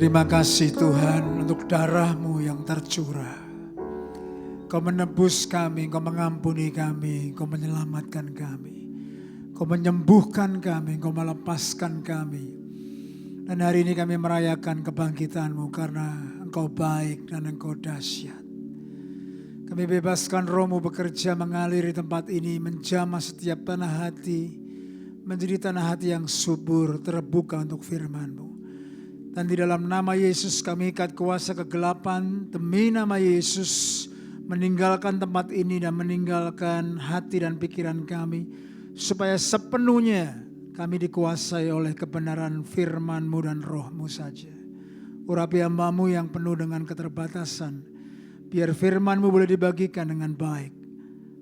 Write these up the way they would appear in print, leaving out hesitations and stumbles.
Terima kasih Tuhan untuk darah-Mu yang tercurah. Kau menebus kami, Kau mengampuni kami, Kau menyelamatkan kami. Kau menyembuhkan kami, Kau melepaskan kami. Dan hari ini kami merayakan kebangkitan-Mu karena Engkau baik dan Engkau dahsyat. Kami bebaskan Roh-Mu bekerja mengalir di tempat ini, menjamah setiap tanah hati, menjadi tanah hati yang subur, terbuka untuk firman-Mu. Dan di dalam nama Yesus kami ikat kuasa kegelapan demi nama Yesus, meninggalkan tempat ini dan meninggalkan hati dan pikiran kami, supaya sepenuhnya kami dikuasai oleh kebenaran firman-Mu dan Roh-Mu saja. Urapi hamba-Mu yang penuh dengan keterbatasan, biar firman-Mu boleh dibagikan dengan baik,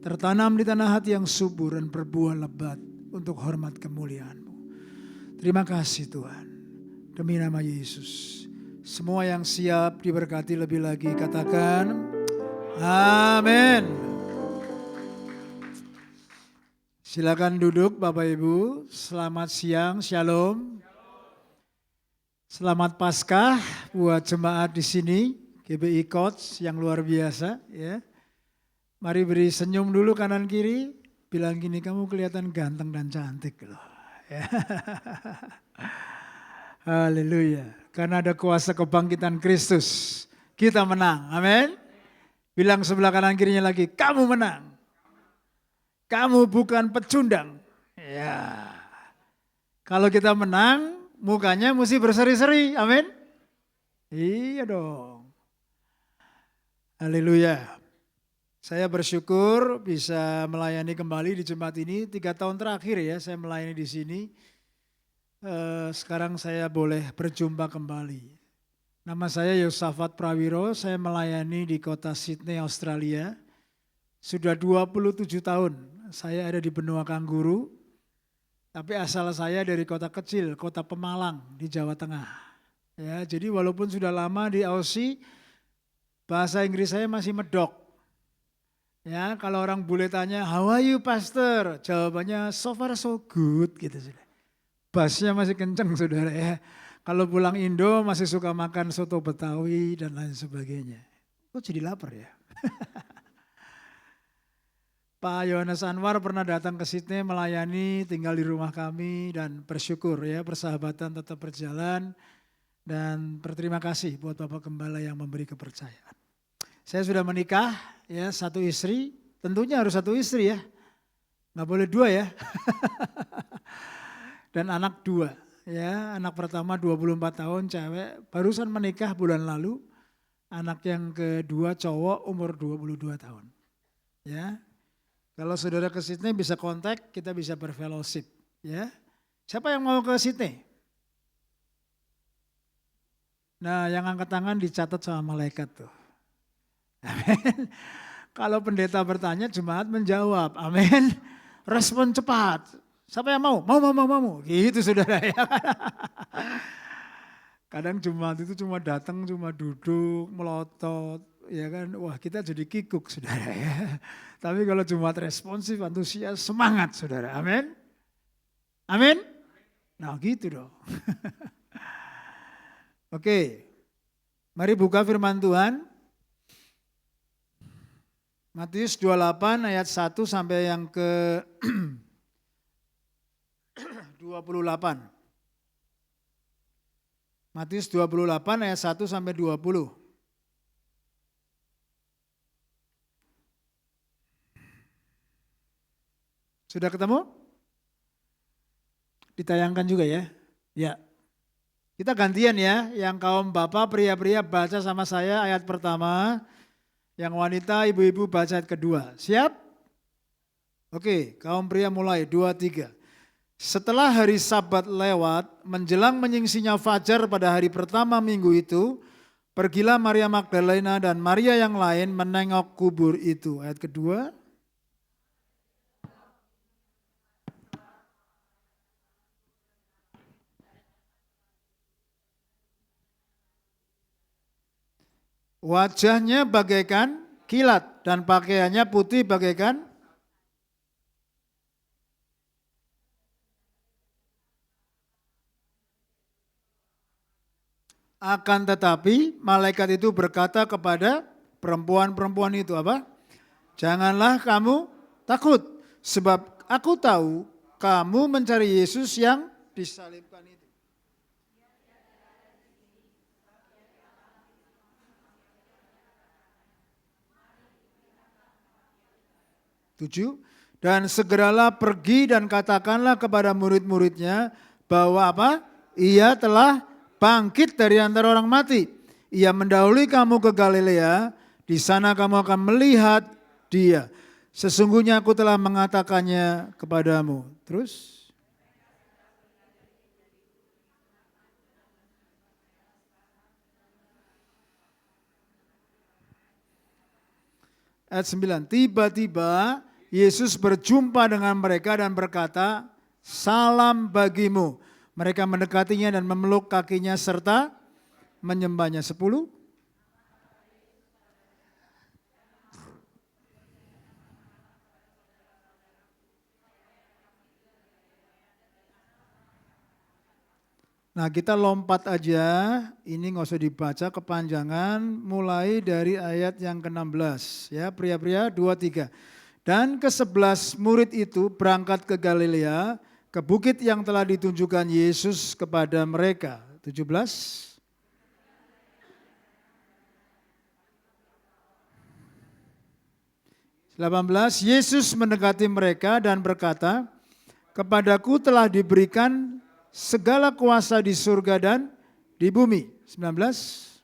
tertanam di tanah hati yang subur dan berbuah lebat untuk hormat kemuliaan-Mu. Terima kasih Tuhan. Demi nama Yesus, semua yang siap diberkati lebih lagi katakan amin. Silakan duduk Bapak Ibu. Selamat siang, shalom. Selamat Paskah buat jemaat di sini, GBI Coach yang luar biasa ya. Mari beri senyum dulu kanan kiri, bilang gini, kamu kelihatan ganteng dan cantik loh. Ya. Haleluya. Karena ada kuasa kebangkitan Kristus, kita menang. Amin. Bilang sebelah kanan kirinya lagi, kamu menang. Kamu bukan pecundang. Ya. Kalau kita menang, mukanya mesti berseri-seri. Amin. Iya dong. Haleluya. Saya bersyukur bisa melayani kembali di jemaat ini. 3 tahun terakhir ya saya melayani di sini. Sekarang saya boleh berjumpa kembali. Nama saya Yosafat Prawiro, saya melayani di kota Sydney, Australia. Sudah 27 tahun saya ada di benua Kangguru, tapi asal saya dari kota kecil, kota Pemalang di Jawa Tengah. Ya, jadi walaupun sudah lama di Aussie, bahasa Inggris saya masih medok. Ya, kalau orang bule tanya, how are you pastor? Jawabannya so far so good gitu sudah. Bassnya masih kenceng saudara ya. Kalau pulang Indo masih suka makan soto Betawi dan lain sebagainya. Kok jadi lapar ya? Pak Yohanes Anwar pernah datang ke Sydney melayani, tinggal di rumah kami dan bersyukur ya persahabatan tetap berjalan. Dan berterima kasih buat Bapak Gembala yang memberi kepercayaan. Saya sudah menikah ya, 1 istri, tentunya harus 1 istri ya. Nggak boleh 2 ya. Dan anak 2 ya, anak pertama 24 tahun cewek, barusan menikah bulan lalu. Anak yang kedua cowok umur 22 tahun. Ya. Kalau saudara ke Sydney bisa kontak, kita bisa berfellowship ya. Siapa yang mau ke Sydney? Nah, yang angkat tangan dicatat sama malaikat tuh. Amin. Kalau pendeta bertanya, jemaat menjawab. Amin. Respon cepat. Siapa yang mau? Mau. Gitu saudara ya. Kadang jemaat itu cuma datang, cuma duduk, melotot. Ya kan, wah kita jadi kikuk saudara ya. Tapi kalau jemaat responsif, antusias, semangat saudara. Amin. Amin. Nah gitu dong. Oke, mari buka firman Tuhan. Matius 28 ayat 1 sampai yang ke 28. Matius 28 ayat 1 sampai 20. Sudah ketemu? Ditayangkan juga ya? Ya. Kita gantian ya, yang kaum bapak pria-pria baca sama saya ayat pertama, yang wanita ibu-ibu baca ayat kedua. Siap? Oke, kaum pria mulai 2, 3. Setelah hari Sabat lewat, menjelang menyingsinya fajar pada hari pertama minggu itu, pergilah Maria Magdalena dan Maria yang lain menengok kubur itu. Ayat kedua. Wajahnya bagaikan kilat dan pakaiannya putih bagaikan Akan tetapi malaikat itu berkata kepada perempuan-perempuan itu apa? Janganlah kamu takut, sebab aku tahu kamu mencari Yesus yang disalibkan itu. Tujuh. Dan segeralah pergi dan katakanlah kepada murid-muridnya bahwa apa? Ia telah bangkit dari antara orang mati. Ia mendahului kamu ke Galilea, di sana kamu akan melihat dia. Sesungguhnya aku telah mengatakannya kepadamu. Terus? Ayat 9, tiba-tiba Yesus berjumpa dengan mereka dan berkata, salam bagimu. Mereka mendekatinya dan memeluk kakinya serta menyembahnya. 10. Nah kita lompat aja, ini nggak usah dibaca kepanjangan, mulai dari ayat yang ke-16. Ya, pria-pria 2-3. Dan ke-11 murid itu berangkat ke Galilea, ke bukit yang telah ditunjukkan Yesus kepada mereka. 17. Yesus mendekati mereka dan berkata, kepadaku telah diberikan segala kuasa di surga dan di bumi. 19.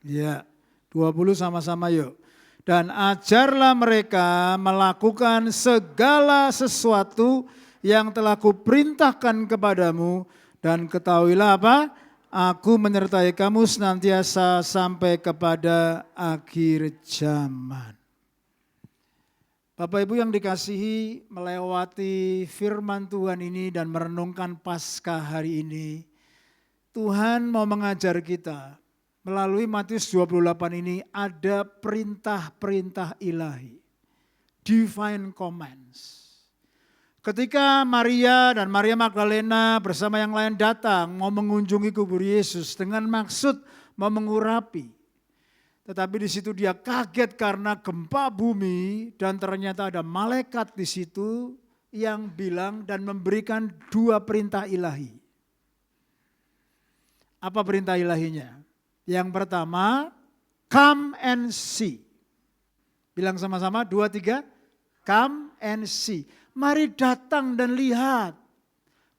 Ya, 20 sama-sama yuk. Dan ajarlah mereka melakukan segala sesuatu yang telah kuperintahkan kepadamu. Dan ketahuilah apa? Aku menyertai kamu senantiasa sampai kepada akhir zaman. Bapak Ibu yang dikasihi, melewati firman Tuhan ini dan merenungkan Paskah hari ini, Tuhan mau mengajar kita melalui Matius 28 ini ada perintah-perintah ilahi, divine commands. Ketika Maria dan Maria Magdalena bersama yang lain datang mau mengunjungi kubur Yesus dengan maksud mau mengurapi. Tetapi di situ dia kaget karena gempa bumi dan ternyata ada malaikat di situ yang bilang dan memberikan 2 perintah ilahi. Apa perintah ilahinya? Yang pertama, come and see. Bilang sama-sama 2, 3, come and see. Mari datang dan lihat,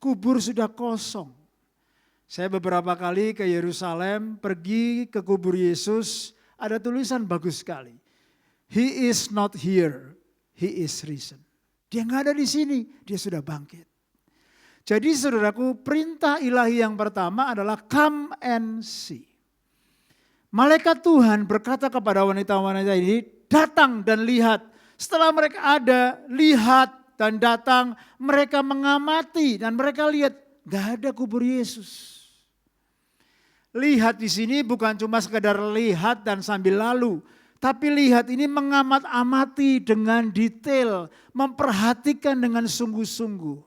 kubur sudah kosong. Saya beberapa kali ke Yerusalem, pergi ke kubur Yesus, ada tulisan bagus sekali. He is not here, he is risen. Dia nggak ada di sini, dia sudah bangkit. Jadi saudaraku, perintah ilahi yang pertama adalah come and see. Malaikat Tuhan berkata kepada wanita-wanita ini, datang dan lihat. Setelah mereka ada, lihat dan datang, mereka mengamati dan mereka lihat gak ada kubur Yesus. Lihat di sini bukan cuma sekedar lihat dan sambil lalu, tapi lihat ini mengamat-amati dengan detail, memperhatikan dengan sungguh-sungguh.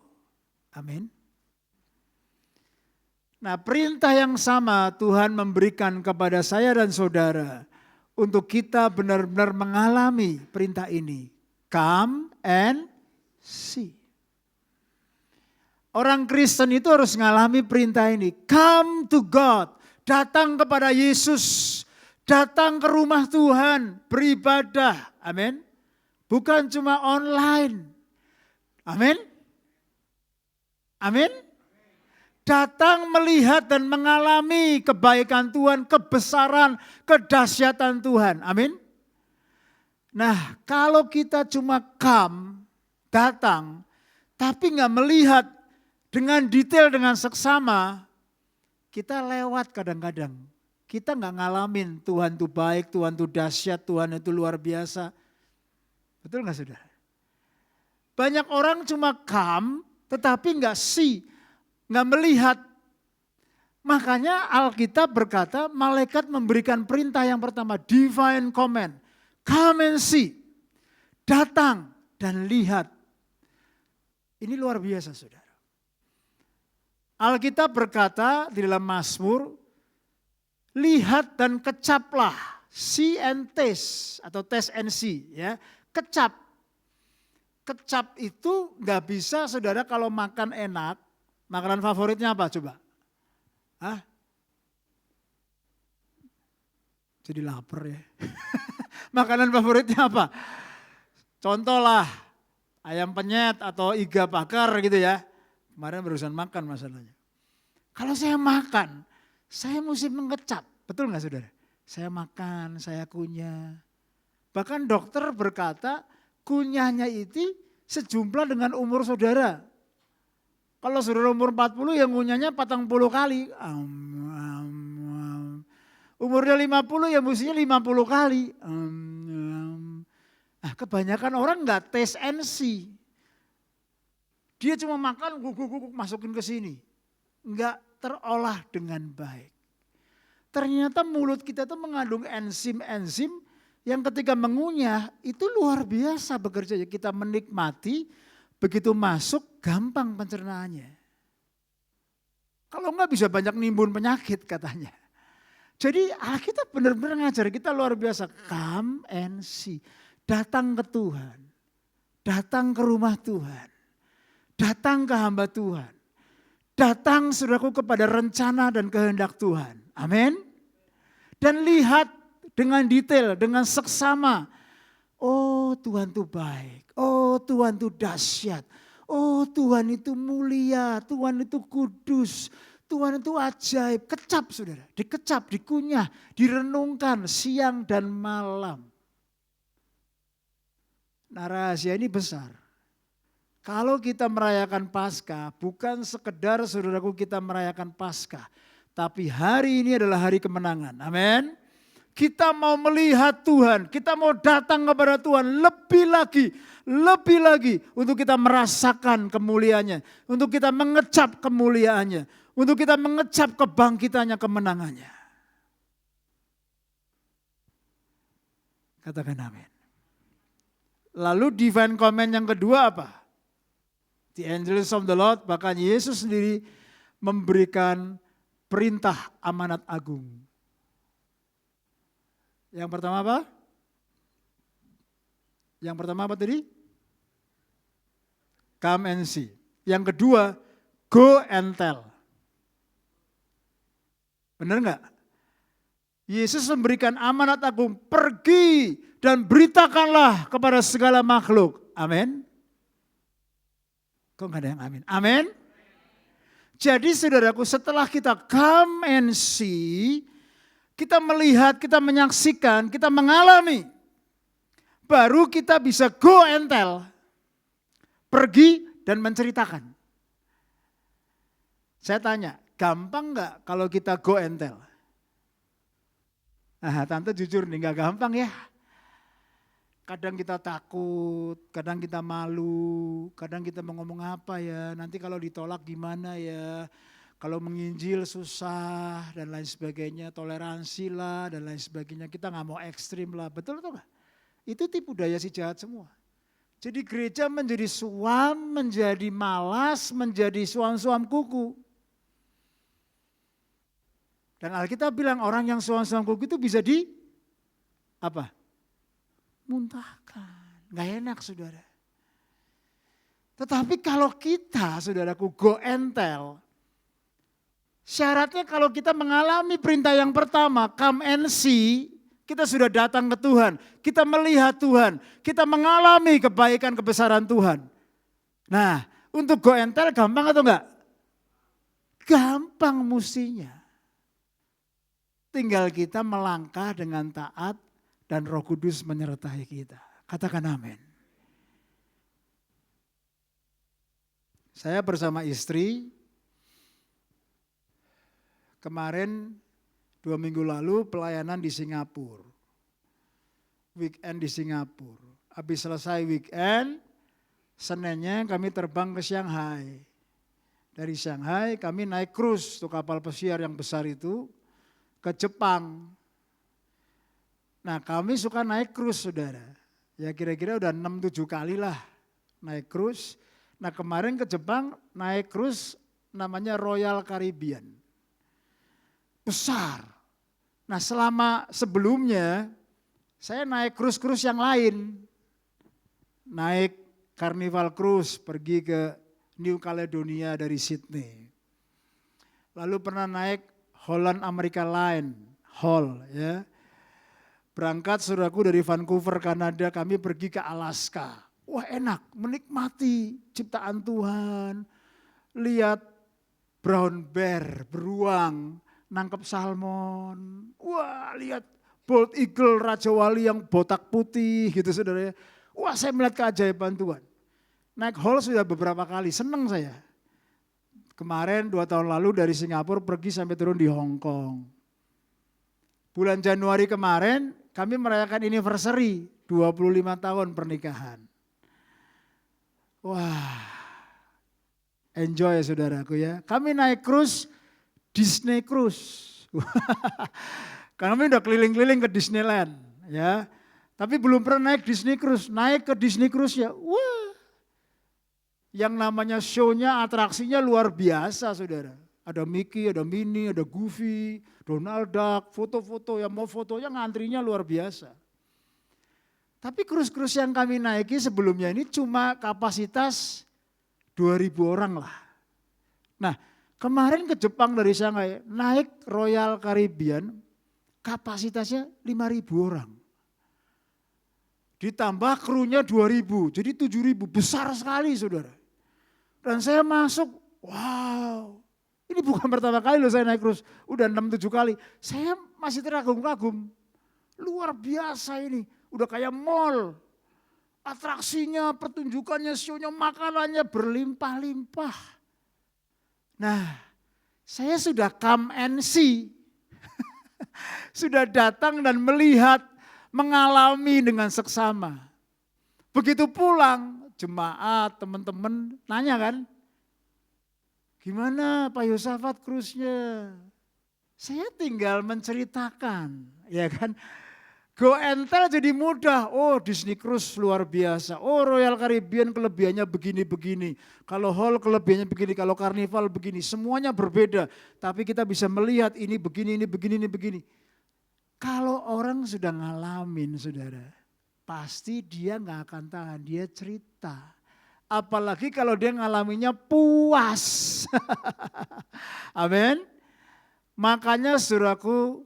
Amin. Nah, perintah yang sama Tuhan memberikan kepada saya dan saudara untuk kita benar-benar mengalami perintah ini. Come and see. Orang Kristen itu harus mengalami perintah ini. Come to God. Datang kepada Yesus. Datang ke rumah Tuhan. Beribadah. Amin. Bukan cuma online. Amin. Amin. Datang melihat dan mengalami kebaikan Tuhan, kebesaran, kedahsyatan Tuhan. Amin. Nah, kalau kita cuma come, datang, tapi nggak melihat dengan detail, dengan seksama, kita lewat kadang-kadang. Kita nggak ngalamin Tuhan itu baik, Tuhan itu dahsyat, Tuhan itu luar biasa. Betul nggak saudara? Banyak orang cuma come, tetapi nggak see, nggak melihat. Makanya Alkitab berkata malaikat memberikan perintah yang pertama, divine command. Come and see. Datang dan lihat. Ini luar biasa saudara. Alkitab berkata di dalam Mazmur, lihat dan kecaplah, see and taste atau taste and see, ya, kecap. Kecap itu nggak bisa saudara kalau makan enak, makanan favoritnya apa coba? Hah? Jadi lapar ya. Makanan favoritnya apa? Contoh lah, ayam penyet atau iga bakar gitu ya. Kemarin barusan makan masalahnya. Kalau saya makan, saya mesti mengecap. Betul nggak saudara? Saya makan, saya kunyah. Bahkan dokter berkata kunyahnya itu sejumlah dengan umur saudara. Kalau saudara umur 40 ya ngunyahnya 40 kali. Umurnya 50 ya mestinya 50 kali. Nah, kebanyakan orang nggak taste and see. Dia cuma makan, guguk masukin ke sini. Enggak terolah dengan baik. Ternyata mulut kita itu mengandung enzim-enzim yang ketika mengunyah itu luar biasa bekerja. Kita menikmati, begitu masuk gampang pencernaannya. Kalau enggak bisa banyak nimbun penyakit katanya. Jadi kita benar-benar ngajar kita luar biasa. Come and see. Datang ke Tuhan. Datang ke rumah Tuhan. Datang ke hamba Tuhan. Datang saudaraku kepada rencana dan kehendak Tuhan. Amin. Dan lihat dengan detail, dengan seksama. Oh Tuhan itu baik. Oh Tuhan itu dahsyat. Oh Tuhan itu mulia. Tuhan itu kudus. Tuhan itu ajaib. Kecap saudara. Dikecap, dikunyah, direnungkan siang dan malam. Nah rahasia ini besar. Kalau kita merayakan Paskah, bukan sekedar saudaraku kita merayakan Paskah. Tapi hari ini adalah hari kemenangan. Amin. Kita mau melihat Tuhan, kita mau datang kepada Tuhan lebih lagi untuk kita merasakan kemuliaannya. Untuk kita mengecap kemuliaannya. Untuk kita mengecap kebangkitannya, kemenangannya. Katakan amin. Lalu divine command yang kedua apa? The angels of the Lord, bahkan Yesus sendiri memberikan perintah amanat agung. Yang pertama apa? Yang pertama apa tadi? Come and see. Yang kedua, go and tell. Benar enggak? Yesus memberikan amanat agung, pergi dan beritakanlah kepada segala makhluk. Amin. Kok enggak ada yang amin? Amin. Jadi saudaraku, setelah kita come and see, kita melihat, kita menyaksikan, kita mengalami, baru kita bisa go and tell. Pergi dan menceritakan. Saya tanya, gampang enggak kalau kita go and tell? Nah, tante jujur nih, enggak gampang ya. Kadang kita takut, kadang kita malu, kadang kita mau ngomong apa ya, nanti kalau ditolak gimana ya, kalau menginjil susah dan lain sebagainya, toleransi lah dan lain sebagainya, kita nggak mau ekstrim lah, betul atau enggak? Itu tipu daya si jahat semua. Jadi gereja menjadi suam, menjadi malas, menjadi suam-suam kuku. Dan Alkitab bilang orang yang suam-suam kuku itu bisa apa? Muntahkan. Gak enak saudara. Tetapi kalau kita saudaraku go and tell. Syaratnya kalau kita mengalami perintah yang pertama, come and see. Kita sudah datang ke Tuhan. Kita melihat Tuhan. Kita mengalami kebaikan kebesaran Tuhan. Nah untuk go and tell gampang atau enggak? Gampang mestinya. Tinggal kita melangkah dengan taat. Dan Roh Kudus menyertai kita. Katakan amin. Saya bersama istri. Kemarin 2 minggu lalu pelayanan di Singapura. Weekend di Singapura. Habis selesai weekend, Seninnya kami terbang ke Shanghai. Dari Shanghai kami naik cruise, tuh kapal pesiar yang besar itu, ke Jepang. Nah kami suka naik cruise saudara. Ya kira-kira udah 6-7 kali lah naik cruise. Nah kemarin ke Jepang naik cruise namanya Royal Caribbean. Besar. Nah sebelumnya saya naik cruise yang lain. Naik Carnival Cruise pergi ke New Caledonia dari Sydney. Lalu pernah naik Holland America Line, HOL ya. Berangkat saudaraku dari Vancouver, Kanada, kami pergi ke Alaska. Wah enak, menikmati ciptaan Tuhan. Lihat brown bear, beruang, nangkep salmon. Wah lihat bald eagle, Raja Wali yang botak putih gitu saudara. Wah saya melihat keajaiban Tuhan. Naik HOL sudah beberapa kali, senang saya. Kemarin 2 tahun lalu dari Singapura pergi sampai turun di Hong Kong. Bulan Januari kemarin kami merayakan anniversary 25 tahun pernikahan. Wah, enjoy ya saudaraku ya. Kami naik cruise, Disney Cruise. Kami udah keliling-keliling ke Disneyland ya. Tapi belum pernah naik Disney Cruise. Naik ke Disney Cruise ya, wah. Yang namanya show-nya, atraksinya luar biasa saudara. Ada Mickey, ada Minnie, ada Goofy, Donald Duck, foto-foto yang mau fotonya ngantrinya luar biasa. Tapi cruise-cruise yang kami naiki sebelumnya ini cuma kapasitas 2.000 orang lah. Nah kemarin ke Jepang dari Shanghai naik Royal Caribbean kapasitasnya 5.000 orang. Ditambah krunya 2.000, jadi 7.000, besar sekali saudara. Dan saya masuk, wow. Ini bukan pertama kali loh saya naik cruise, udah 6-7 kali. Saya masih terkagum-kagum, luar biasa ini, udah kayak mall. Atraksinya, pertunjukannya, show-nya, makanannya berlimpah-limpah. Nah, saya sudah come and see. Sudah datang dan melihat, mengalami dengan seksama. Begitu pulang, jemaat, teman-teman nanya kan, gimana Pak Yosafat cruise-nya? Saya tinggal menceritakan, ya kan. Go and tell jadi mudah. Oh Disney Cruise luar biasa. Oh Royal Caribbean kelebihannya begini-begini. Kalau Hall kelebihannya begini, kalau Carnival begini. Semuanya berbeda. Tapi kita bisa melihat ini begini, ini begini, ini begini. Kalau orang sudah ngalamin saudara, pasti dia gak akan tahan, dia cerita. Apalagi kalau dia ngalaminya puas. Amin. Makanya saudaraku,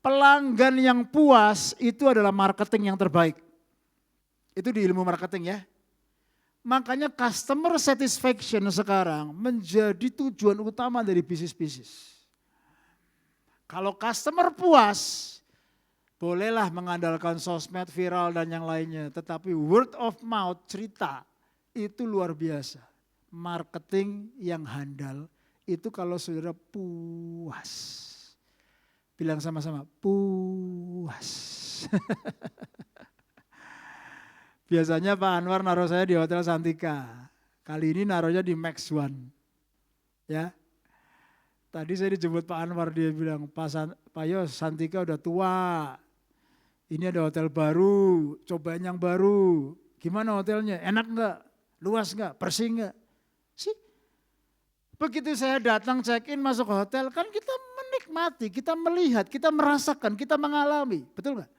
pelanggan yang puas itu adalah marketing yang terbaik. Itu di ilmu marketing ya. Makanya customer satisfaction sekarang menjadi tujuan utama dari bisnis-bisnis. Kalau customer puas, bolehlah mengandalkan sosmed, viral dan yang lainnya. Tetapi word of mouth, cerita, itu luar biasa. Marketing yang handal itu kalau saudara puas. Bilang sama-sama, puas. Biasanya Pak Anwar naruh saya di Hotel Santika. Kali ini naruhnya di Max One. Ya. Tadi saya dijemput Pak Anwar, dia bilang, Pak Yos, Santika udah tua. Ini ada hotel baru, cobain yang baru. Gimana hotelnya? Enak enggak? Luas enggak? Bersih enggak? Sih. Begitu saya datang check-in masuk hotel, kan kita menikmati, kita melihat, kita merasakan, kita mengalami. Betul enggak?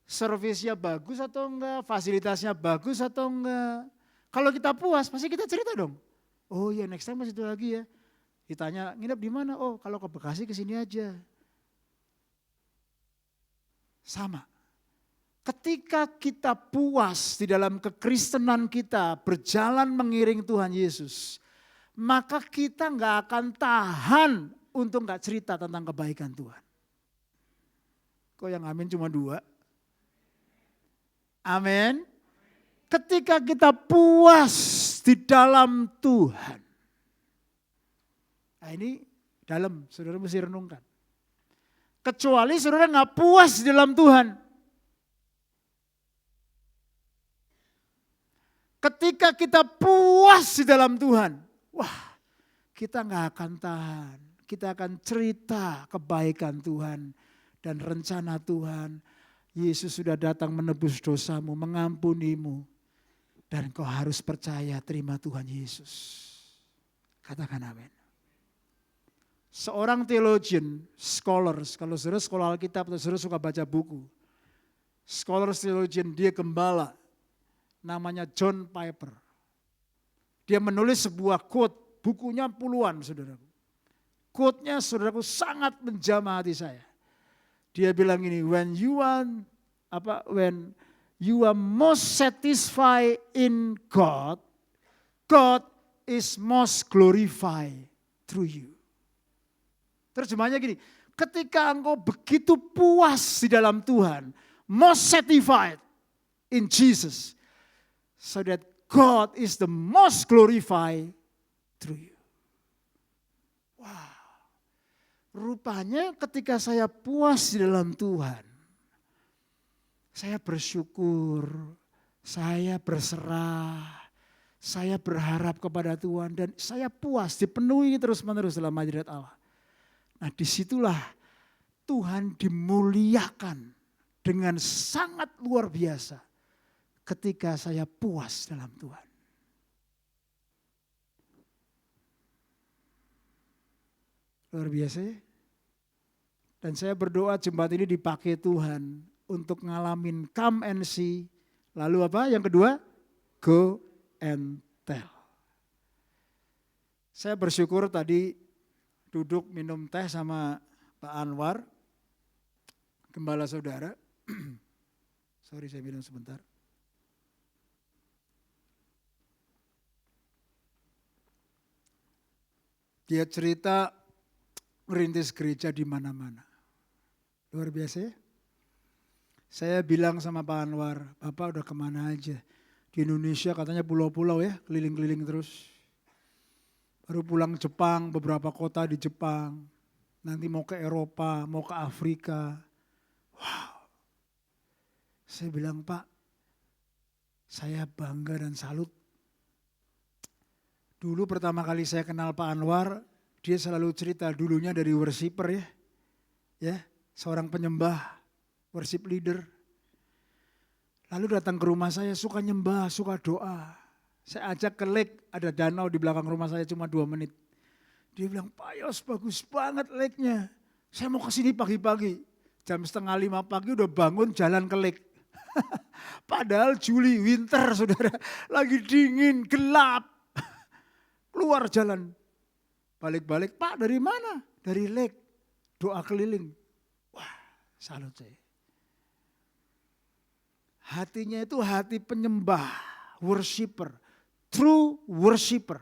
Servisnya bagus atau enggak? Fasilitasnya bagus atau enggak? Kalau kita puas, pasti kita cerita dong. Oh iya, next time masih itu lagi ya. Ditanya, nginep di mana? Oh kalau ke Bekasi kesini aja. Sama. Ketika kita puas di dalam kekristenan kita, berjalan mengiring Tuhan Yesus, maka kita gak akan tahan untuk gak cerita tentang kebaikan Tuhan. Kok yang amin cuma 2? Amin. Ketika kita puas di dalam Tuhan. Nah ini dalam, saudara mesti renungkan. Kecuali saudara gak puas di dalam Tuhan. Ketika kita puas di dalam Tuhan, wah kita gak akan tahan. Kita akan cerita kebaikan Tuhan dan rencana Tuhan. Yesus sudah datang menebus dosamu, mengampunimu. Dan kau harus percaya terima Tuhan Yesus. Katakan amin. Seorang theologian, scholars, kalau saudara sekolah Alkitab atau saudara suka baca buku. Scholars theologian, dia gembala, namanya John Piper. Dia menulis sebuah quote, bukunya puluhan saudaraku. Quote-nya saudaraku sangat menjamah hati saya. Dia bilang ini, when you are most satisfied in God, God is most glorified through you. Terjemahnya gini, ketika engkau begitu puas di dalam Tuhan, most satisfied in Jesus, so that God is the most glorified through you. Wow. Rupanya ketika saya puas di dalam Tuhan, saya bersyukur, saya berserah, saya berharap kepada Tuhan dan saya puas, dipenuhi terus-menerus dalam hadirat Allah. Nah disitulah Tuhan dimuliakan dengan sangat luar biasa ketika saya puas dalam Tuhan. Luar biasa ya. Dan saya berdoa jemaat ini dipakai Tuhan untuk ngalamin come and see. Lalu apa? Yang kedua, go and tell. Saya bersyukur tadi duduk minum teh sama Pak Anwar, gembala saudara. Sorry saya minum sebentar. Dia cerita merintis gereja di mana-mana. Luar biasa ya. Saya bilang sama Pak Anwar, Bapak udah kemana aja? Di Indonesia katanya pulau-pulau ya, keliling-keliling terus. Baru pulang Jepang, beberapa kota di Jepang. Nanti mau ke Eropa, mau ke Afrika. Wow. Saya bilang, Pak, saya bangga dan salut. Dulu pertama kali saya kenal Pak Anwar, dia selalu cerita dulunya dari worshiper ya. Ya, seorang penyembah, worship leader. Lalu datang ke rumah saya, suka nyembah, suka doa. Saya ajak ke lake, ada danau di belakang rumah saya cuma 2 menit. Dia bilang, Pak Yos bagus banget lake-nya. Saya mau ke sini pagi-pagi. Jam 4:30 pagi udah bangun jalan ke lake. Padahal Juli, winter saudara. Lagi dingin, gelap. Keluar jalan. Balik-balik, Pak dari mana? Dari lake. Doa keliling. Wah, salut saya. Hatinya itu hati penyembah, worshiper. True worshiper.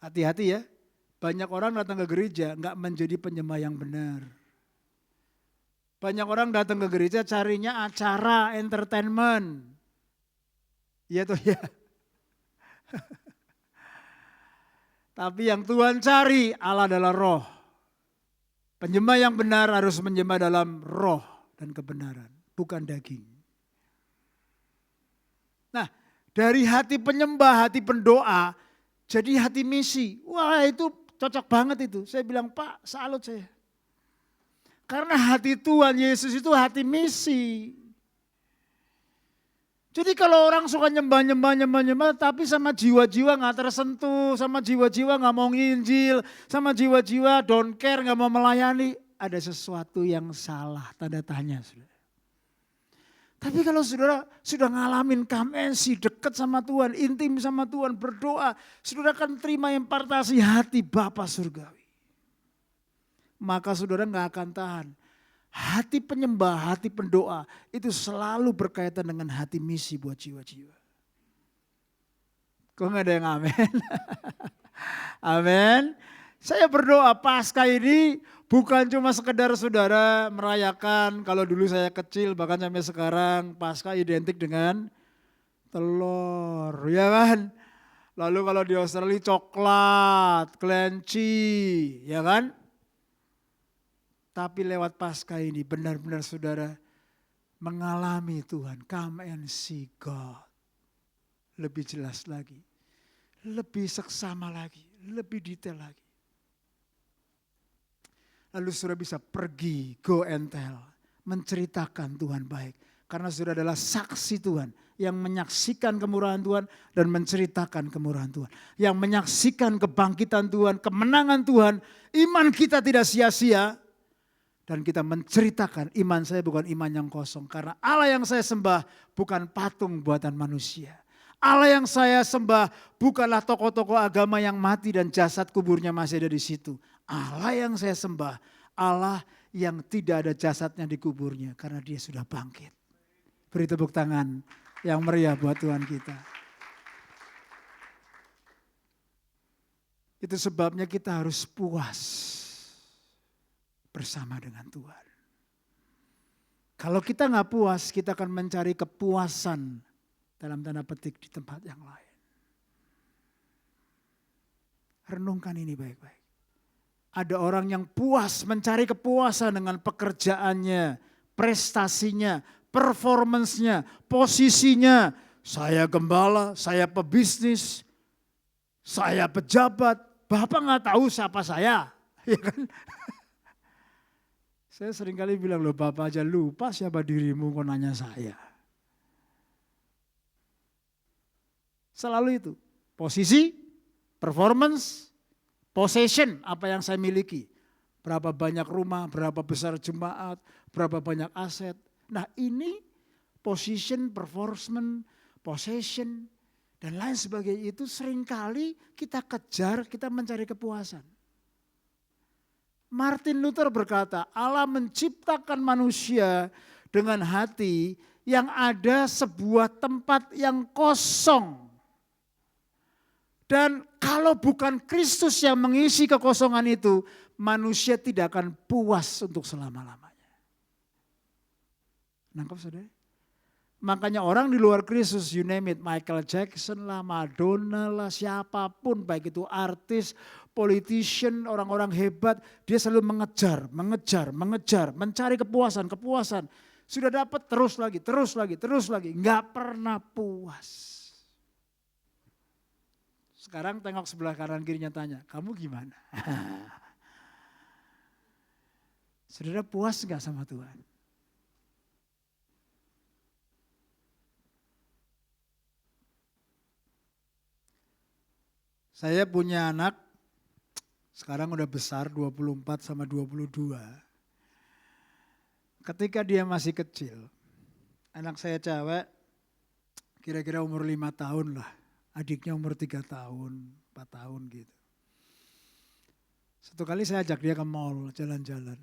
Hati-hati ya, banyak orang datang ke gereja enggak menjadi penyembah yang benar. Banyak orang datang ke gereja carinya acara, entertainment. Iya tuh ya. Tapi yang Tuhan cari, Allah adalah roh. Penyembah yang benar harus menyembah dalam roh dan kebenaran, bukan daging. Nah, dari hati penyembah, hati pendoa, jadi hati misi. Wah itu cocok banget itu. Saya bilang, Pak salut saya. Karena hati Tuhan Yesus itu hati misi. Jadi kalau orang suka nyembah, tapi sama jiwa-jiwa gak tersentuh, sama jiwa-jiwa gak mau nginjil, sama jiwa-jiwa don't care gak mau melayani, ada sesuatu yang salah, tanda tanya. Saudara. Tapi kalau saudara sudah ngalamin kamensi, dekat sama Tuhan, intim sama Tuhan, berdoa, saudara akan terima impartasi hati Bapa Surgawi. Maka saudara gak akan tahan. Hati penyembah, hati pendoa itu selalu berkaitan dengan hati misi buat jiwa-jiwa. Kok gak ada yang amin? Amin. Saya berdoa Paskah ini bukan cuma sekedar saudara merayakan, kalau dulu saya kecil bahkan sampai sekarang Paskah identik dengan telur, ya kan? Lalu kalau di Australia coklat, kelinci, ya kan? Tapi lewat Paskah ini benar-benar saudara mengalami Tuhan. Come and see God. Lebih jelas lagi. Lebih seksama lagi. Lebih detail lagi. Lalu saudara bisa pergi, go and tell. Menceritakan Tuhan baik. Karena saudara adalah saksi Tuhan yang menyaksikan kemurahan Tuhan dan menceritakan kemurahan Tuhan. Yang menyaksikan kebangkitan Tuhan, kemenangan Tuhan. Iman kita tidak sia-sia. Dan kita menceritakan iman saya bukan iman yang kosong. Karena Allah yang saya sembah bukan patung buatan manusia. Allah yang saya sembah bukanlah tokoh-tokoh agama yang mati dan jasad kuburnya masih ada di situ. Allah yang saya sembah, Allah yang tidak ada jasadnya di kuburnya karena dia sudah bangkit. Beri tepuk tangan yang meriah buat Tuhan kita. Itu sebabnya kita harus puas bersama dengan Tuhan. Kalau kita nggak puas, kita akan mencari kepuasan dalam tanda petik di tempat yang lain. Renungkan ini baik-baik. Ada orang yang puas mencari kepuasan dengan pekerjaannya, prestasinya, performance-nya, posisinya. Saya gembala, saya pebisnis, saya pejabat. Bapak nggak tahu siapa saya, ya kan? Saya seringkali bilang, loh Bapak aja lupa siapa dirimu kok nanya saya. Selalu itu, posisi, performance, possession, apa yang saya miliki. Berapa banyak rumah, berapa besar jemaat, berapa banyak aset. Nah ini position, performance, possession, dan lain sebagainya itu seringkali kita kejar, kita mencari kepuasan. Martin Luther berkata, Allah menciptakan manusia dengan hati yang ada sebuah tempat yang kosong. Dan kalau bukan Kristus yang mengisi kekosongan itu, manusia tidak akan puas untuk selama-lamanya. Nangkep saudara? Makanya orang di luar Kristus, you name it, Michael Jackson lah, Madonna lah, siapapun, baik itu artis, politician, orang-orang hebat, dia selalu mengejar, mencari kepuasan. Sudah dapat terus lagi, nggak pernah puas. Sekarang tengok sebelah kanan kirinya tanya, kamu gimana? Saudara puas nggak sama Tuhan? Saya punya anak, sekarang udah besar 24 sama 22. Ketika dia masih kecil, anak saya cewek kira-kira umur 5 tahun lah. Adiknya umur 3 tahun, 4 tahun gitu. Satu kali saya ajak dia ke mall jalan-jalan.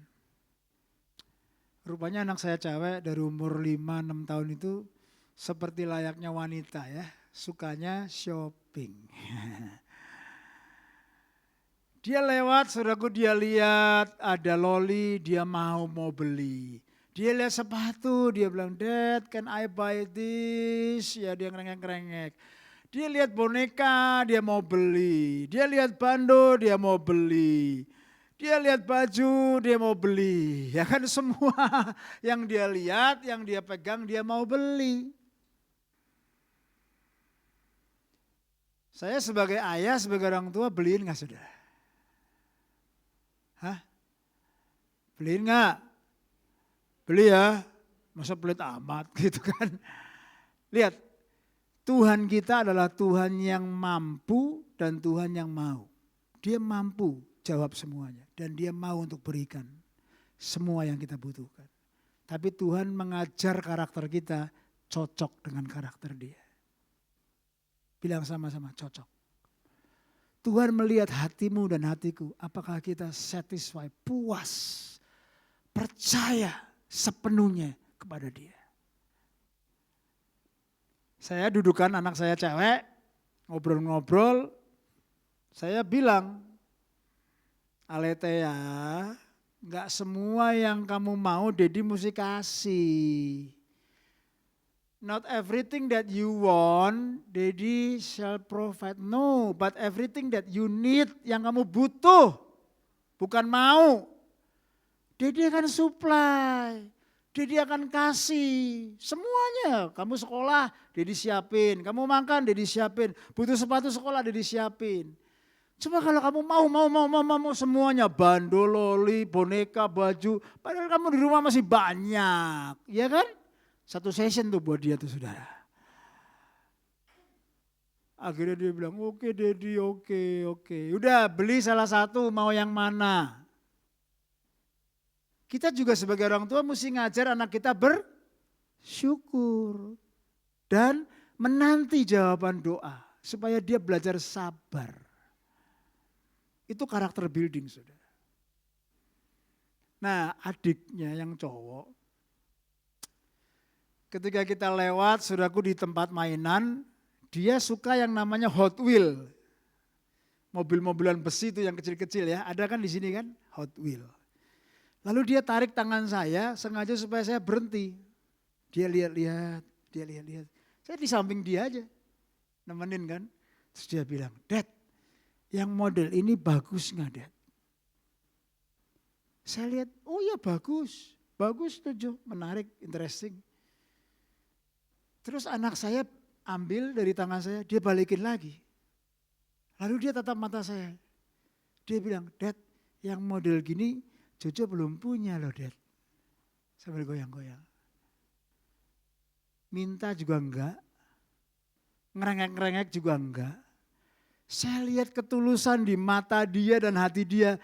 Rupanya anak saya cewek dari umur 5-6 tahun itu seperti layaknya wanita ya. Sukanya shopping. Dia lewat, saudaraku, dia lihat ada loli, dia mau beli. Dia lihat sepatu, dia bilang, Dad, can I buy this? Ya dia ngerengek-ngerengek. Dia lihat boneka, dia mau beli. Dia lihat bando, dia mau beli. Dia lihat baju, dia mau beli. Ya kan semua yang dia lihat, yang dia pegang, dia mau beli. Saya sebagai ayah, sebagai orang tua, beliin gak saudara? Hah? Beliin gak? Beli ya, masa pelit amat gitu kan. Lihat, Tuhan kita adalah Tuhan yang mampu dan Tuhan yang mau. Dia mampu jawab semuanya dan dia mau untuk berikan semua yang kita butuhkan. Tapi Tuhan mengajar karakter kita cocok dengan karakter dia. Bilang sama-sama cocok. Tuhan melihat hatimu dan hatiku, apakah kita satisfied, puas, percaya sepenuhnya kepada dia. Saya dudukan anak saya cewek, ngobrol-ngobrol, saya bilang, Aletea, gak semua yang kamu mau Dedi mesti kasih. Not everything that you want, Daddy shall provide. No, but everything that you need, yang kamu butuh, bukan mau. Daddy akan supply, Daddy akan kasih, semuanya. Kamu sekolah, Daddy siapin. Kamu makan, Daddy siapin. Butuh sepatu sekolah, Daddy siapin. Cuma kalau kamu mau semuanya, bando, loli, boneka, baju, padahal kamu di rumah masih banyak, ya kan? Satu session tuh buat dia tuh saudara. Akhirnya dia bilang, oke Daddy, oke. Udah beli salah satu, mau yang mana? Kita juga sebagai orang tua mesti ngajar anak kita bersyukur. Dan menanti jawaban doa. Supaya dia belajar sabar. Itu karakter building saudara. Nah adiknya yang cowok. Ketika kita lewat saudaraku di tempat mainan. Dia suka yang namanya Hot Wheel. Mobil-mobilan besi itu yang kecil-kecil ya. Ada kan di sini kan Hot Wheel. Lalu dia tarik tangan saya sengaja supaya saya berhenti. Dia lihat-lihat. Saya di samping dia aja. Nemenin kan. Terus dia bilang, Dad, yang model ini bagus nggak Dad? Saya lihat, oh ya bagus. Bagus tuh, menarik, interesting. Terus anak saya ambil dari tangan saya, dia balikin lagi. Lalu dia tatap mata saya. Dia bilang, Dad, yang model gini Jojo belum punya loh Dad. Sambil goyang-goyang. Minta juga enggak. Ngerengek-ngerengek juga enggak. Saya lihat ketulusan di mata dia dan hati dia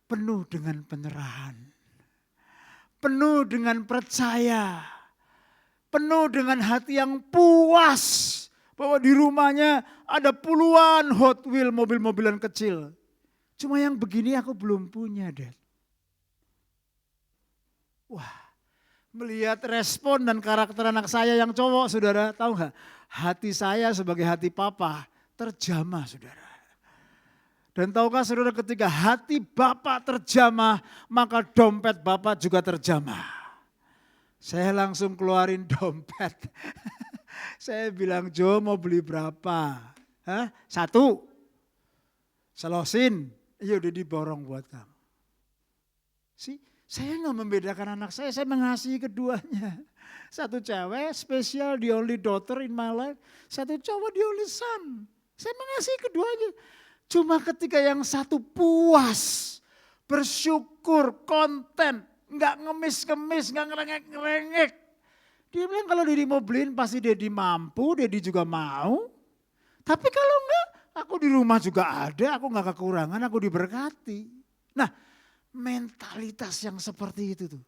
penuh dengan penyerahan. Penuh dengan percaya. Penuh dengan hati yang puas. Bahwa di rumahnya ada puluhan Hot Wheel mobil-mobilan kecil. Cuma yang begini aku belum punya Dad. Wah, melihat respon dan karakter anak saya yang cowok saudara, tahu gak? Hati saya sebagai hati papa terjamah saudara. Dan tahukah saudara ketika hati bapak terjamah, maka dompet bapak juga terjamah. Saya langsung keluarin dompet. Saya bilang, Jo mau beli berapa? Hah? 1. Selosin, iya udah diborong buat kamu. Saya nggak membedakan anak saya mengasihi keduanya. Satu cewek spesial, the only daughter in my life. Satu cowok, the only son. Saya mengasihi keduanya. Cuma ketika yang satu puas, bersyukur, konten, nggak ngemis-ngemis, nggak ngerengek-ngerengek. Dia bilang kalau Daddy mau beliin pasti Daddy mampu, Daddy juga mau. Tapi kalau enggak, aku di rumah juga ada, aku nggak kekurangan, aku diberkati. Nah, mentalitas yang seperti itu tuh.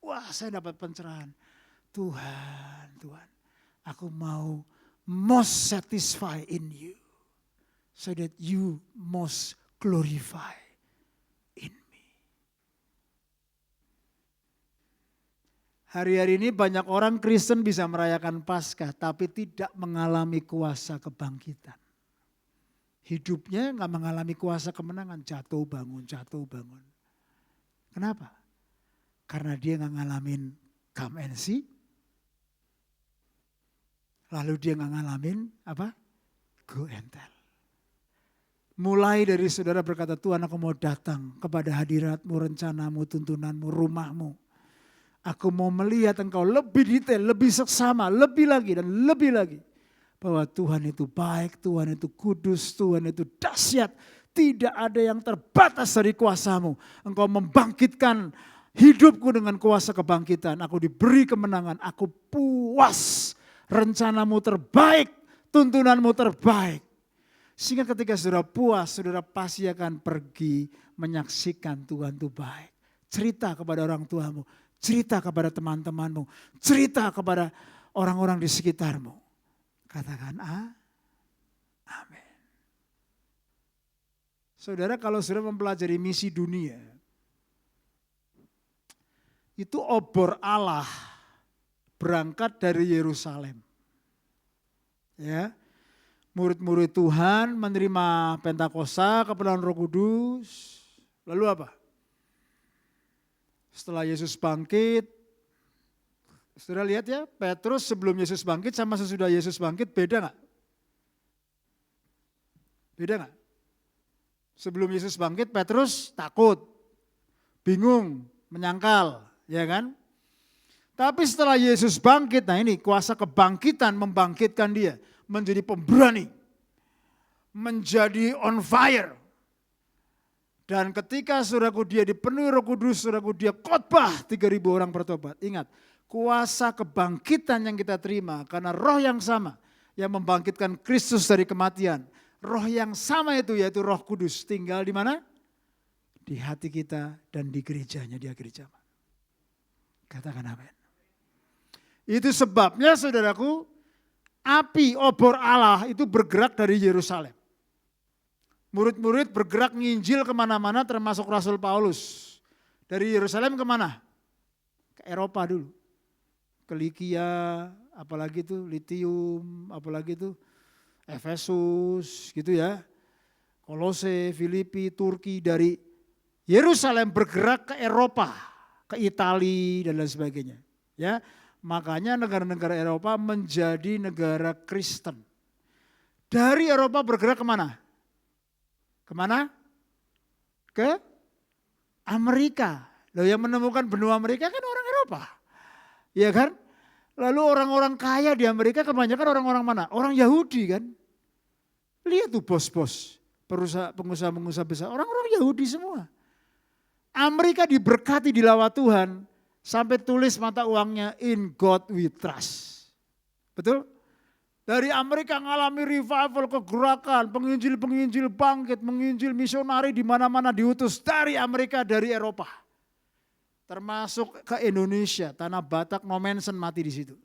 Wah, saya dapat pencerahan. Tuhan, aku mau most satisfy in you. So that you most glorify in me. Hari-hari ini banyak orang Kristen bisa merayakan Paskah tapi tidak mengalami kuasa kebangkitan. Hidupnya nggak mengalami kuasa kemenangan, jatuh bangun. Kenapa? Karena dia nggak ngalamin come and see. Lalu dia nggak ngalamin apa? Go and tell. Mulai dari saudara berkata, Tuhan aku mau datang kepada hadirat-Mu, rencanamu, tuntunanmu, rumahmu. Aku mau melihat Engkau lebih detail, lebih seksama, lebih lagi dan lebih lagi. Bahwa Tuhan itu baik, Tuhan itu kudus, Tuhan itu dahsyat. Tidak ada yang terbatas dari kuasa-Mu. Engkau membangkitkan hidupku dengan kuasa kebangkitan. Aku diberi kemenangan, aku puas. Rencana-Mu terbaik, tuntunan-Mu terbaik. Sehingga ketika saudara puas, saudara pasti akan pergi menyaksikan Tuhan itu baik. Cerita kepada orang tuamu, cerita kepada teman-temanmu, cerita kepada orang-orang di sekitarmu. Katakan amin. Saudara kalau saudara mempelajari misi dunia, itu obor Allah berangkat dari Yerusalem. Ya. Murid-murid Tuhan menerima Pentakosta, kepenuhan Roh Kudus. Lalu apa? Setelah Yesus bangkit, saudara lihat ya, Petrus sebelum Yesus bangkit sama sesudah Yesus bangkit beda gak? Beda gak? Sebelum Yesus bangkit Petrus takut, bingung, menyangkal, ya kan? Tapi setelah Yesus bangkit, nah ini kuasa kebangkitan membangkitkan dia. Menjadi pemberani, menjadi on fire. Dan ketika saudaraku dia dipenuhi Roh Kudus, saudaraku dia khotbah 3.000 orang bertobat. Ingat, kuasa kebangkitan yang kita terima karena roh yang sama yang membangkitkan Kristus dari kematian. Roh yang sama itu yaitu Roh Kudus tinggal di mana? Di hati kita dan di gerejanya di akhir zaman. Katakan amin. Itu sebabnya saudaraku, api obor Allah itu bergerak dari Yerusalem. Murid-murid bergerak nginjil kemana-mana termasuk Rasul Paulus. Dari Yerusalem kemana? Ke Eropa dulu. Ke Likia, apalagi itu Litium, apalagi itu Efesus gitu ya. Kolose, Filipi, Turki, dari Yerusalem bergerak ke Eropa, ke Italia dan lain sebagainya. Ya, makanya negara-negara Eropa menjadi negara Kristen. Dari Eropa bergerak kemana? Kemana? Ke Amerika. Loh, yang menemukan benua Amerika kan orang Eropa. Iya kan? Lalu orang-orang kaya di Amerika kebanyakan orang-orang mana? Orang Yahudi kan? Lihat tuh bos-bos, pengusaha-pengusaha besar, orang-orang Yahudi semua. Amerika diberkati di lawa Tuhan sampai tulis mata uangnya in God we trust. Betul? Dari Amerika mengalami revival, kegerakan, penginjil-penginjil bangkit, menginjil misionari di mana-mana diutus dari Amerika, dari Eropa. Termasuk ke Indonesia, tanah Batak, no mention mati di situ.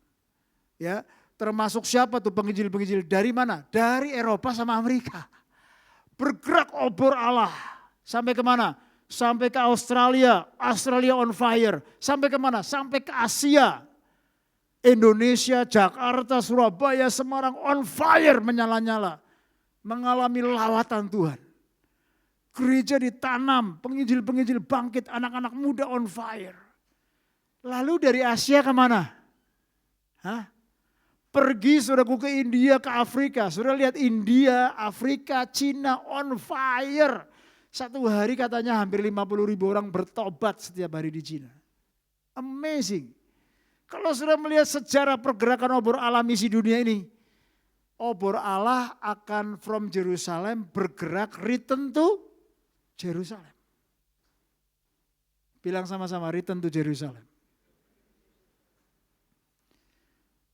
Ya, termasuk siapa tuh penginjil-penginjil dari mana? Dari Eropa sama Amerika. Bergerak obor Allah sampai kemana? Sampai ke Australia, Australia on fire. Sampai kemana? Sampai ke Asia. Indonesia, Jakarta, Surabaya, Semarang on fire menyala-nyala. Mengalami lawatan Tuhan. Gereja ditanam, penginjil-penginjil bangkit, anak-anak muda on fire. Lalu dari Asia kemana? Hah? Pergi saudaraku ke India, ke Afrika. Saudara lihat India, Afrika, Cina on fire. Satu hari katanya hampir 50.000 orang bertobat setiap hari di Cina. Amazing. Kalau sudah melihat sejarah pergerakan obor Allah misi dunia ini, obor Allah akan from Jerusalem bergerak return to Jerusalem. Bilang sama-sama return to Jerusalem.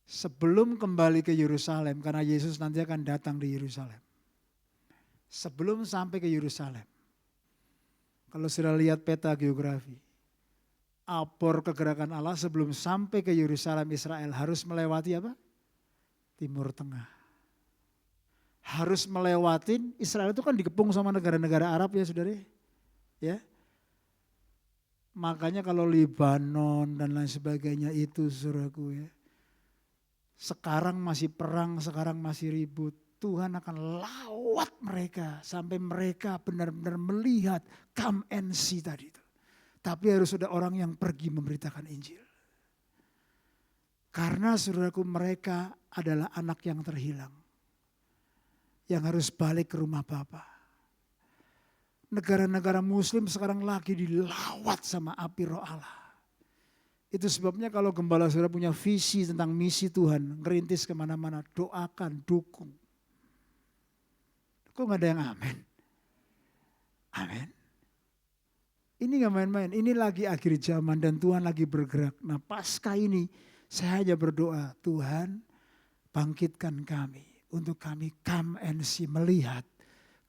Sebelum kembali ke Yerusalem, karena Yesus nanti akan datang di Yerusalem. Sebelum sampai ke Yerusalem, kalau sudah lihat peta geografi, obor kegerakan Allah sebelum sampai ke Yerusalem Israel harus melewati apa? Timur Tengah. Harus melewatin, Israel itu kan dikepung sama negara-negara Arab ya saudara. Ya. Makanya kalau Libanon dan lain sebagainya itu saudaraku ya. Sekarang masih perang, sekarang masih ribut. Tuhan akan lawat mereka sampai mereka benar-benar melihat come and see tadi itu. Tapi harus ada orang yang pergi memberitakan Injil. Karena saudaraku mereka adalah anak yang terhilang. Yang harus balik ke rumah Bapa. Negara-negara muslim sekarang lagi dilawat sama api roh Allah. Itu sebabnya kalau gembala saudara punya visi tentang misi Tuhan, ngerintis kemana-mana, doakan, dukung. Kok gak ada yang amin? Amin. Ini gak main-main, ini lagi akhir zaman dan Tuhan lagi bergerak. Nah pasca ini saya hanya berdoa, Tuhan bangkitkan kami untuk kami come and see, melihat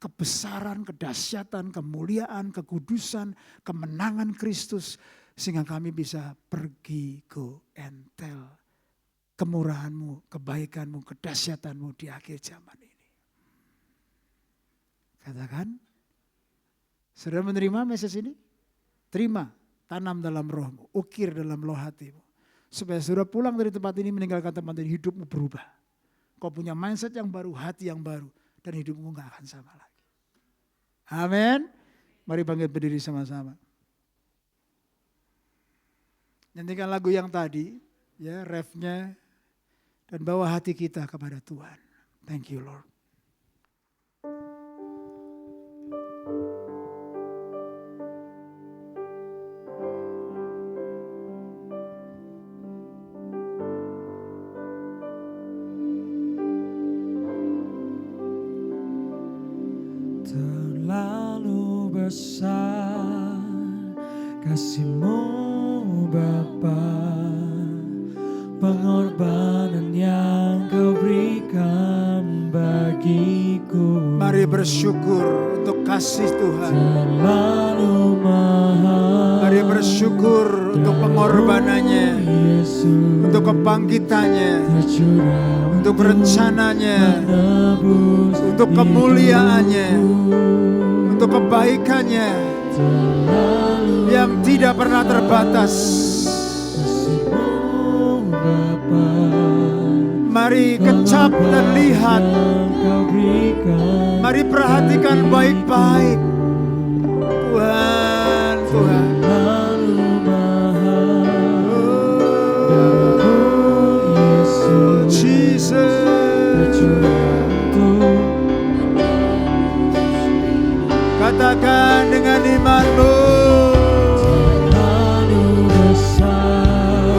kebesaran, kedahsyatan, kemuliaan, kekudusan, kemenangan Kristus. Sehingga kami bisa pergi go and tell kemurahan-Mu, kebaikan-Mu, kedahsyatan-Mu di akhir zaman ini. Katakan, saudara menerima message ini? Terima, tanam dalam rohmu, ukir dalam loh hatimu. Supaya saudara pulang dari tempat ini, meninggalkan tempat ini, hidupmu berubah. Kau punya mindset yang baru, hati yang baru, dan hidupmu gak akan sama lagi. Amin. Mari bangkit berdiri sama-sama. Nyanyikan lagu yang tadi, ya refnya, dan bawa hati kita kepada Tuhan. Thank you Lord. Terlalu besar kasih-Mu Bapa, pengorbanan yang kau berikan bagiku. Mari bersyukur untuk kasih Tuhan. Terlalu mahal. Mari bersyukur untuk pengorbanannya, Yesus, untuk kebangkitannya, tercurah untuk rencananya, menebus untuk kemuliaannya, hidupku. untuk kebaikannya Terlalu yang tidak pernah terbatas. kasih-Mu Bapa. Mari kecap dan lihat. Mari perhatikan baik-baik. Tuhan, Tuhan. Oh, Jesus. Katakan dengan imanmu.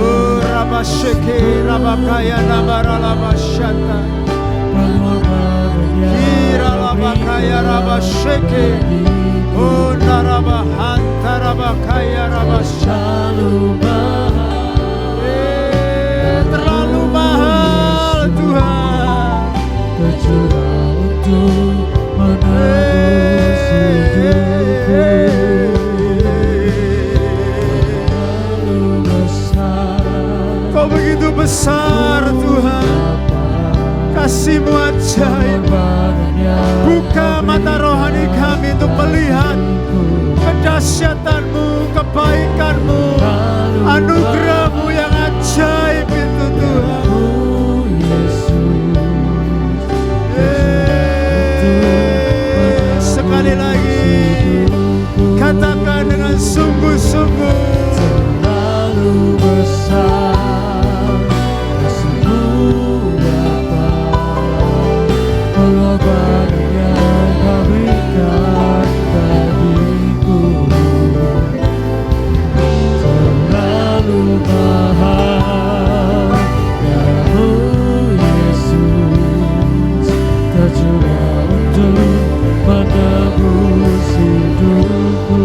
Oh, Rabasheke, Rabakaya, Nabaralabashata. Kira Rabakaya, Rabasheke. Oh, Narabahanta, Rabakaya, Rabashata. Terlalu mahal Tuhan. Tercurah untuk menebus hidupku. Terlalu besar. Kau begitu besar Tuhan. Kasih-Mu ajaib. Buka mata rohani kami untuk melihat kedahsyatan-Mu, kebaikan-Mu, anugerah-Mu yang ajaib itu Tuhan. Sekali lagi katakan dengan sungguh-sungguh. Terlalu besar kasih-Mu Bapa, pengorbanan yang Kau berikan bagiku. Terlalu mahal darah-Mu Yesus, tercurah untuk menebus hidupku.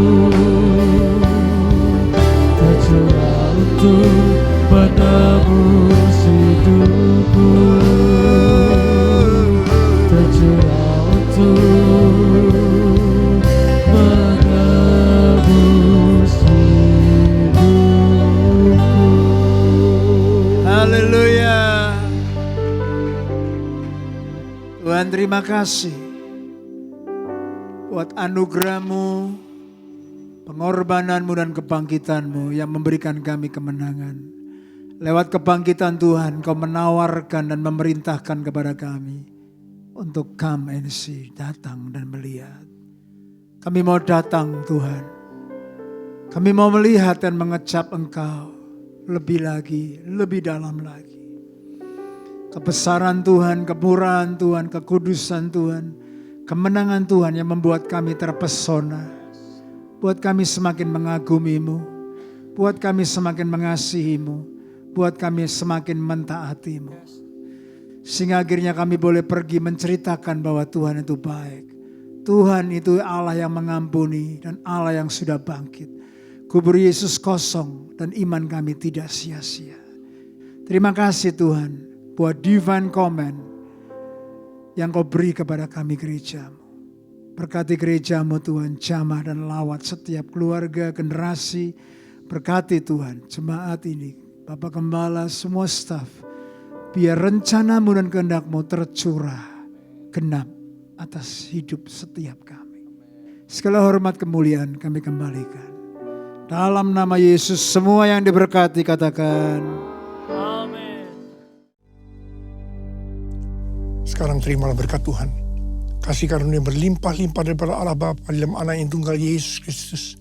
Tercurah untuk menebus hidupku. Tercurah untuk menebus hidupku. Haleluya. Tuhan, terima kasih buat anugerah-Mu, pengorbanan-Mu dan kebangkitan-Mu yang memberikan kami kemenangan. Lewat kebangkitan Tuhan, Kau menawarkan dan memerintahkan kepada kami untuk come and see, datang dan melihat. Kami mau datang Tuhan. Kami mau melihat dan mengecap Engkau lebih lagi, lebih dalam lagi. Kebesaran Tuhan, kemurahan Tuhan, kekudusan Tuhan, kemenangan Tuhan yang membuat kami terpesona. Buat kami semakin mengagumi-Mu. Buat kami semakin mengasihi-Mu. Buat kami semakin mentaati-Mu. Sehingga akhirnya kami boleh pergi menceritakan bahwa Tuhan itu baik. Tuhan itu Allah yang mengampuni dan Allah yang sudah bangkit. Kubur Yesus kosong dan iman kami tidak sia-sia. Terima kasih Tuhan buat divine command yang Kau beri kepada kami gereja-Mu. Berkati gereja-Mu Tuhan, jamah dan lawat setiap keluarga, generasi. Berkati Tuhan jemaat ini, Bapak Gembala, semua staf. Biar rencana-Mu dan kehendak-Mu tercurah genap atas hidup setiap kami. Segala hormat kemuliaan kami kembalikan. Dalam nama Yesus semua yang diberkati katakan Amin. Sekarang terimalah berkat Tuhan. Kasih karunia berlimpah-limpah daripada Allah Bapa dalam Anak yang tunggal Yesus Kristus.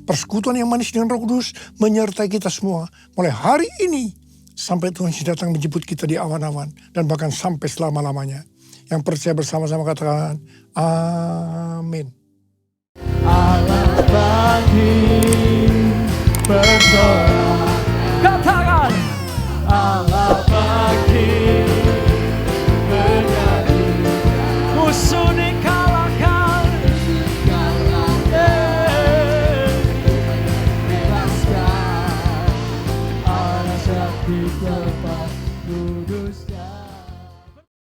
Persekutuan yang manis dengan Roh Kudus menyertai kita semua mulai hari ini sampai Tuhan datang menjemput kita di awan-awan dan bahkan sampai selama-lamanya. Yang percaya bersama-sama katakan amin. Allah bangkit bersorak.